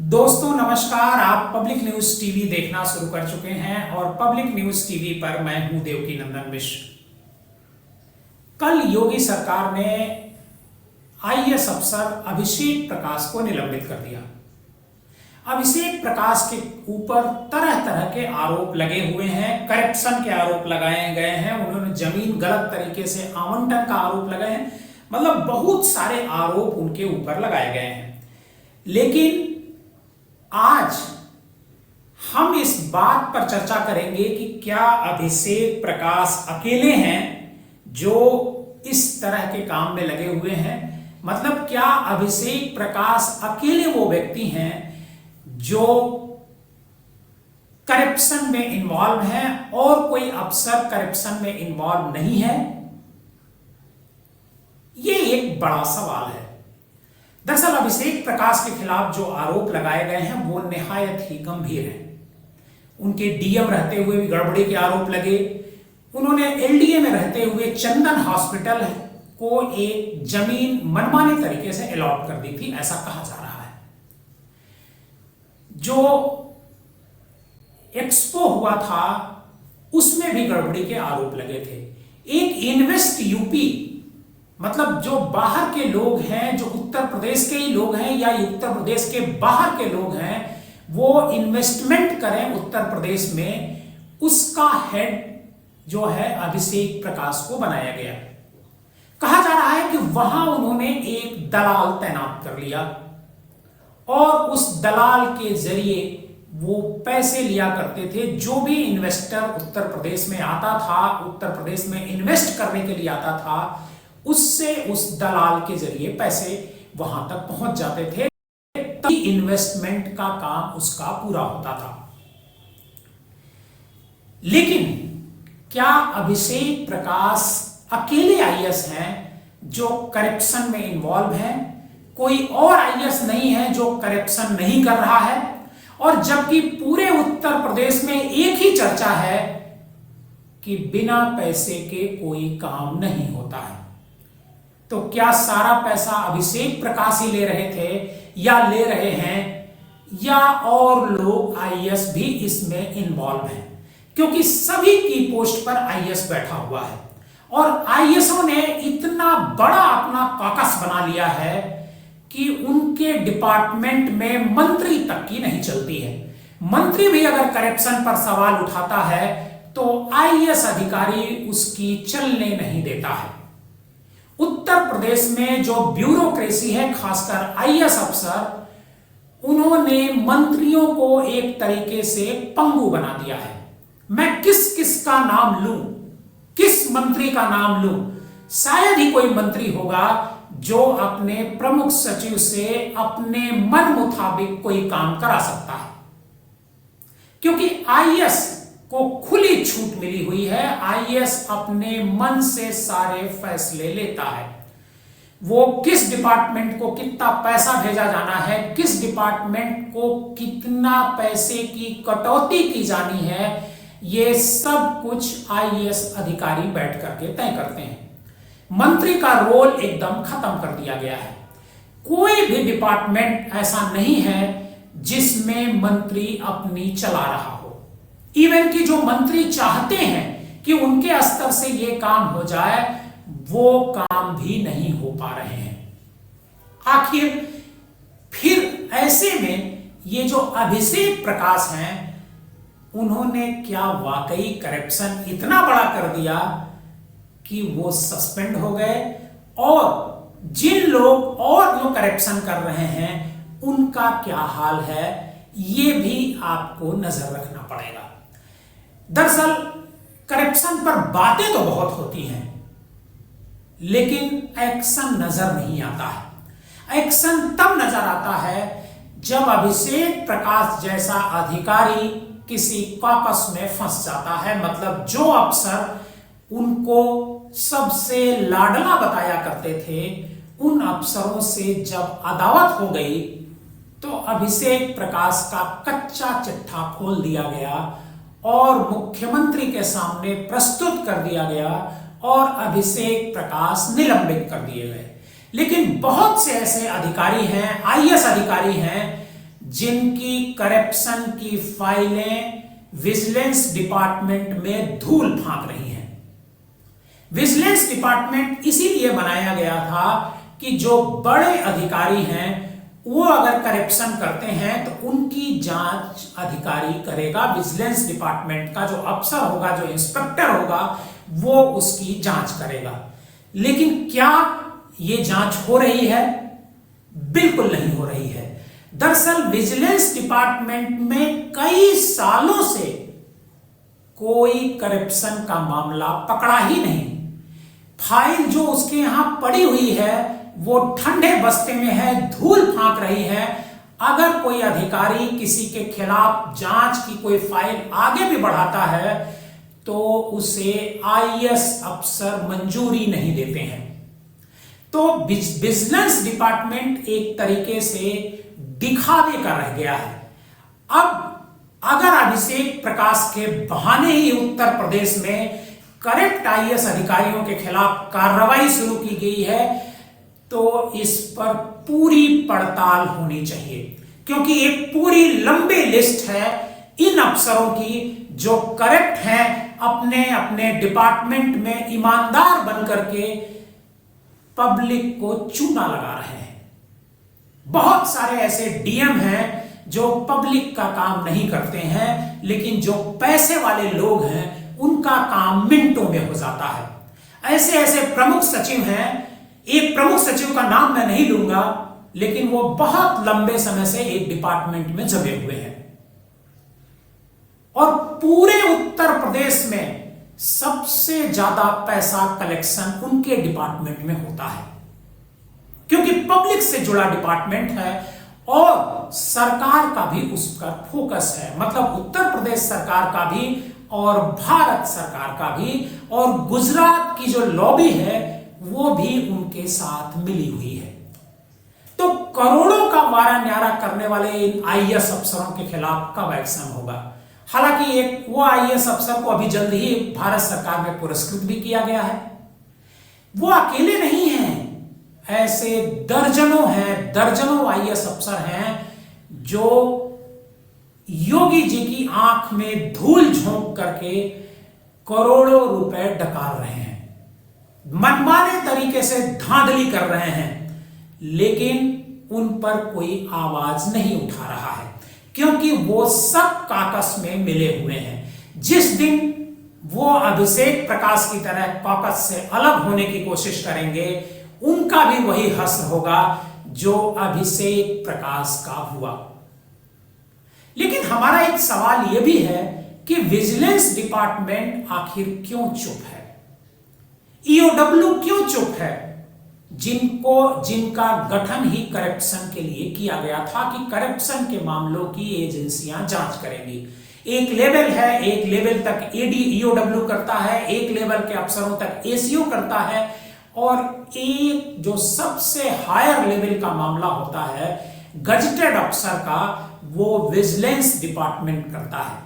दोस्तों नमस्कार। आप पब्लिक न्यूज टीवी देखना शुरू कर चुके हैं और पब्लिक न्यूज टीवी पर मैं हूं देवकी नंदन मिश्र। कल योगी सरकार ने आईएएस अफसर अभिषेक प्रकाश को निलंबित कर दिया। अभिषेक प्रकाश के ऊपर तरह तरह के आरोप लगे हुए हैं, करप्शन के आरोप लगाए गए हैं, उन्होंने जमीन गलत तरीके से आवंटन का आरोप लगाए हैं, मतलब बहुत सारे आरोप उनके ऊपर लगाए गए हैं। लेकिन आज हम इस बात पर चर्चा करेंगे कि क्या अभिषेक प्रकाश अकेले हैं जो इस तरह के काम में लगे हुए हैं। मतलब क्या अभिषेक प्रकाश अकेले वो व्यक्ति हैं जो करप्शन में इन्वॉल्व हैं और कोई अफसर करप्शन में इन्वॉल्व नहीं है। ये एक बड़ा सवाल है। दरअसल अभिषेक प्रकाश के खिलाफ जो आरोप लगाए गए हैं वो निहायत ही गंभीर हैं। उनके डीएम रहते हुए भी गड़बड़ी के आरोप लगे। उन्होंने एलडीए में रहते हुए चंदन हॉस्पिटल को एक जमीन मनमाने तरीके से अलॉट कर दी थी, ऐसा कहा जा रहा है। जो एक्सपो हुआ था उसमें भी गड़बड़ी के आरोप लगे थे। एक इन्वेस्ट यूपी, मतलब जो बाहर के लोग हैं, जो उत्तर प्रदेश के ही लोग हैं या उत्तर प्रदेश के बाहर के लोग हैं, वो इन्वेस्टमेंट करें उत्तर प्रदेश में, उसका हेड जो है अभिषेक प्रकाश को बनाया गया। कहा जा रहा है कि वहां उन्होंने एक दलाल तैनात कर लिया और उस दलाल के जरिए वो पैसे लिया करते थे। जो भी इन्वेस्टर उत्तर प्रदेश में आता था, उत्तर प्रदेश में इन्वेस्ट करने के लिए आता था, उससे उस दलाल के जरिए पैसे वहां तक पहुंच जाते थे, तभी इन्वेस्टमेंट का काम उसका पूरा होता था। लेकिन क्या अभिषेक प्रकाश अकेले आईएएस हैं जो करप्शन में इन्वॉल्व हैं? कोई और आईएएस नहीं है जो करप्शन नहीं कर रहा है? और जबकि पूरे उत्तर प्रदेश में एक ही चर्चा है कि बिना पैसे के कोई काम नहीं होता है, तो क्या सारा पैसा अभिषेक प्रकाश ही ले रहे थे या ले रहे हैं या और लोग आईएएस भी इसमें इन्वॉल्व हैं? क्योंकि सभी की पोस्ट पर आईएएस बैठा हुआ है और आईएएसओं ने इतना बड़ा अपना कॉकस बना लिया है कि उनके डिपार्टमेंट में मंत्री तक की नहीं चलती है। मंत्री भी अगर करप्शन पर सवाल उठाता है तो आईएएस अधिकारी उसकी चलने नहीं देता है। उत्तर प्रदेश में जो ब्यूरोक्रेसी है, खासकर आईएएस अफसर, उन्होंने मंत्रियों को एक तरीके से पंगु बना दिया है। मैं किस किस का नाम लूं, किस मंत्री का नाम लूं? शायद ही कोई मंत्री होगा जो अपने प्रमुख सचिव से अपने मन मुताबिक कोई काम करा सकता है, क्योंकि आईएएस को खुली छूट मिली हुई है। आईएएस अपने मन से सारे फैसले लेता है। वो किस डिपार्टमेंट को कितना पैसा भेजा जाना है, किस डिपार्टमेंट को कितना पैसे की कटौती की जानी है, ये सब कुछ आईएएस अधिकारी बैठ करके तय करते हैं। मंत्री का रोल एकदम खत्म कर दिया गया है। कोई भी डिपार्टमेंट ऐसा नहीं है जिसमें मंत्री अपनी चला रहा हो। इवन कि जो मंत्री चाहते हैं कि उनके स्तर से ये काम हो जाए, वो काम भी नहीं हो पा रहे हैं। आखिर फिर ऐसे में ये जो अभिषेक प्रकाश हैं, उन्होंने क्या वाकई करप्शन इतना बड़ा कर दिया कि वो सस्पेंड हो गए और जिन लोग और जो करप्शन कर रहे हैं उनका क्या हाल है, ये भी आपको नजर रखना पड़ेगा। दरअसल करप्शन पर बातें तो बहुत होती हैं, लेकिन एक्शन नजर नहीं आता है। एक्शन तब नजर आता है जब अभिषेक प्रकाश जैसा अधिकारी किसी कॉकस में फंस जाता है। मतलब जो अफसर उनको सबसे लाडला बताया करते थे, उन अफसरों से जब अदावत हो गई तो अभिषेक प्रकाश का कच्चा चिट्ठा खोल दिया गया और मुख्यमंत्री के सामने प्रस्तुत कर दिया गया और अभिषेक प्रकाश निलंबित कर दिए गए। लेकिन बहुत से ऐसे अधिकारी हैं, आईएएस अधिकारी हैं, जिनकी करप्शन की फाइलें विजिलेंस डिपार्टमेंट में धूल फांक रही हैं। विजिलेंस डिपार्टमेंट इसीलिए बनाया गया था कि जो बड़े अधिकारी हैं वो अगर करप्शन करते हैं तो उनकी जांच अधिकारी करेगा। विजिलेंस डिपार्टमेंट का जो अफसर होगा, जो इंस्पेक्टर होगा, वो उसकी जांच करेगा। लेकिन क्या ये जांच हो रही है? बिल्कुल नहीं हो रही है। दरअसल विजिलेंस डिपार्टमेंट में कई सालों से कोई करप्शन का मामला पकड़ा ही नहीं। फाइल जो उसके यहां पड़ी हुई है वो ठंडे बस्ते में है, धूल फांक रही है। अगर कोई अधिकारी किसी के खिलाफ जांच की कोई फाइल आगे भी बढ़ाता है तो उसे आईएएस अफसर मंजूरी नहीं देते हैं। तो विजिलेंस डिपार्टमेंट एक तरीके से दिखावे का रह गया है। अब अगर अभिषेक प्रकाश के बहाने ही उत्तर प्रदेश में करप्ट आईएएस अधिकारियों के खिलाफ कार्रवाई शुरू की गई है तो इस पर पूरी पड़ताल होनी चाहिए, क्योंकि एक पूरी लंबी लिस्ट है इन अफसरों की जो करप्ट हैं, अपने अपने डिपार्टमेंट में ईमानदार बनकर के पब्लिक को चूना लगा रहे हैं। बहुत सारे ऐसे डीएम हैं जो पब्लिक का काम नहीं करते हैं, लेकिन जो पैसे वाले लोग हैं उनका काम मिनटों में हो जाता है। ऐसे ऐसे प्रमुख सचिव हैं, एक प्रमुख सचिव का नाम मैं नहीं लूंगा, लेकिन वो बहुत लंबे समय से एक डिपार्टमेंट में जमे हुए हैं और पूरे उत्तर प्रदेश में सबसे ज्यादा पैसा कलेक्शन उनके डिपार्टमेंट में होता है, क्योंकि पब्लिक से जुड़ा डिपार्टमेंट है और सरकार का भी उस पर फोकस है। मतलब उत्तर प्रदेश सरकार का भी और भारत सरकार का भी, और गुजरात की जो लॉबी है वो भी उनके साथ मिली हुई है। तो करोड़ों का वारा न्यारा करने वाले इन आईएएस अफसरों के खिलाफ कब एक्शन होगा? हालांकि एक वो आईएएस अफसर को अभी जल्द ही भारत सरकार में पुरस्कृत भी किया गया है। वो अकेले नहीं हैं, ऐसे दर्जनों हैं, दर्जनों आईएएस अफसर हैं जो योगी जी की आंख में धूल झोंक करके करोड़ों रुपए डकार रहे हैं, मनमाने तरीके से धांधली कर रहे हैं, लेकिन उन पर कोई आवाज नहीं उठा रहा है, क्योंकि वो सब कॉकस में मिले हुए हैं। जिस दिन वो अभिषेक प्रकाश की तरह कॉकस से अलग होने की कोशिश करेंगे, उनका भी वही हश्र होगा जो अभिषेक प्रकाश का हुआ। लेकिन हमारा एक सवाल यह भी है कि विजिलेंस डिपार्टमेंट आखिर क्यों चुप है? ईओडब्ल्यू क्यों चुप है, जिनका गठन ही करप्शन के लिए किया गया था कि करप्शन के मामलों की एजेंसियां जांच करेंगी। एक लेवल है, एक लेवल तक ईओडब्ल्यू करता है, एक लेवल के अफसरों तक एसीओ करता है, और एक जो सबसे हायर लेवल का मामला होता है गजेटेड अफसर का, वो विजिलेंस डिपार्टमेंट करता है।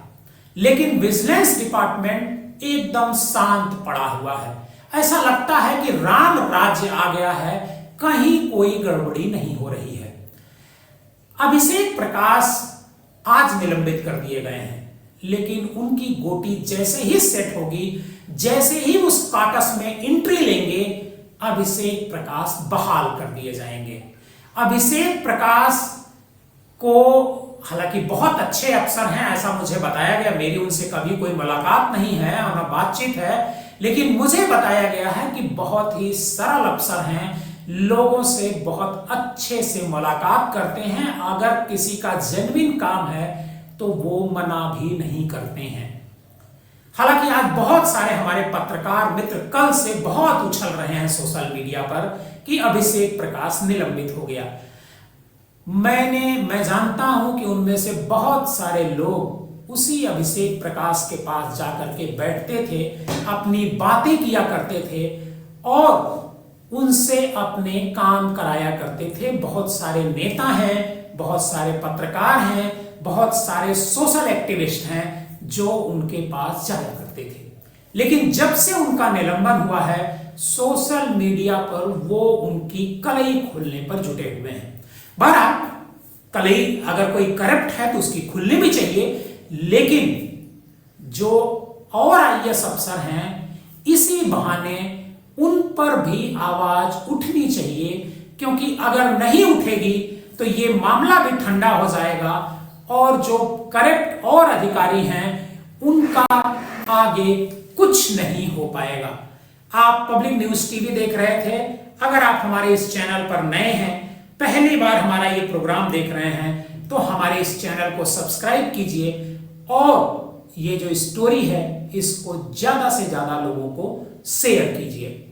लेकिन विजिलेंस डिपार्टमेंट एकदम शांत पड़ा हुआ है। ऐसा लगता है कि राम राज्य आ गया है, कहीं कोई गड़बड़ी नहीं हो रही है। अभिषेक प्रकाश आज निलंबित कर दिए गए हैं, लेकिन उनकी गोटी जैसे ही सेट होगी, जैसे ही उस कॉकस में एंट्री लेंगे, अभिषेक प्रकाश बहाल कर दिए जाएंगे। अभिषेक प्रकाश को हालांकि बहुत अच्छे अफसर हैं ऐसा मुझे बताया गया, मेरी उनसे कभी कोई मुलाकात नहीं है और न बातचीत है, लेकिन मुझे बताया गया है कि बहुत ही सरल अफसर हैं, लोगों से बहुत अच्छे से मुलाकात करते हैं, अगर किसी का जेन्युइन काम है तो वो मना भी नहीं करते हैं। हालांकि आज बहुत सारे हमारे पत्रकार मित्र कल से बहुत उछल रहे हैं सोशल मीडिया पर कि अभिषेक प्रकाश निलंबित हो गया। मैं जानता हूं कि उनमें से बहुत सारे लोग उसी अभिषेक प्रकाश के पास जाकर के बैठते थे, अपनी बातें किया करते थे और उनसे अपने काम कराया करते थे। बहुत सारे नेता हैं, बहुत सारे पत्रकार हैं, बहुत सारे सोशल एक्टिविस्ट हैं जो उनके पास जाया करते थे। लेकिन जब से उनका निलंबन हुआ है, सोशल मीडिया पर वो उनकी कलई खोलने पर जुटे हुए हैं। बहरहाल कलई अगर कोई करप्ट है तो उसकी खुलनी भी चाहिए, लेकिन जो और आईएएस अफसर हैं इसी बहाने उन पर भी आवाज उठनी चाहिए, क्योंकि अगर नहीं उठेगी तो ये मामला भी ठंडा हो जाएगा और जो करप्ट और अधिकारी हैं उनका आगे कुछ नहीं हो पाएगा। आप पब्लिक न्यूज टीवी देख रहे थे। अगर आप हमारे इस चैनल पर नए हैं, पहली बार हमारा ये प्रोग्राम देख रहे हैं, तो हमारे इस चैनल को सब्सक्राइब कीजिए और ये जो स्टोरी है इसको ज्यादा से ज्यादा लोगों को शेयर कीजिए।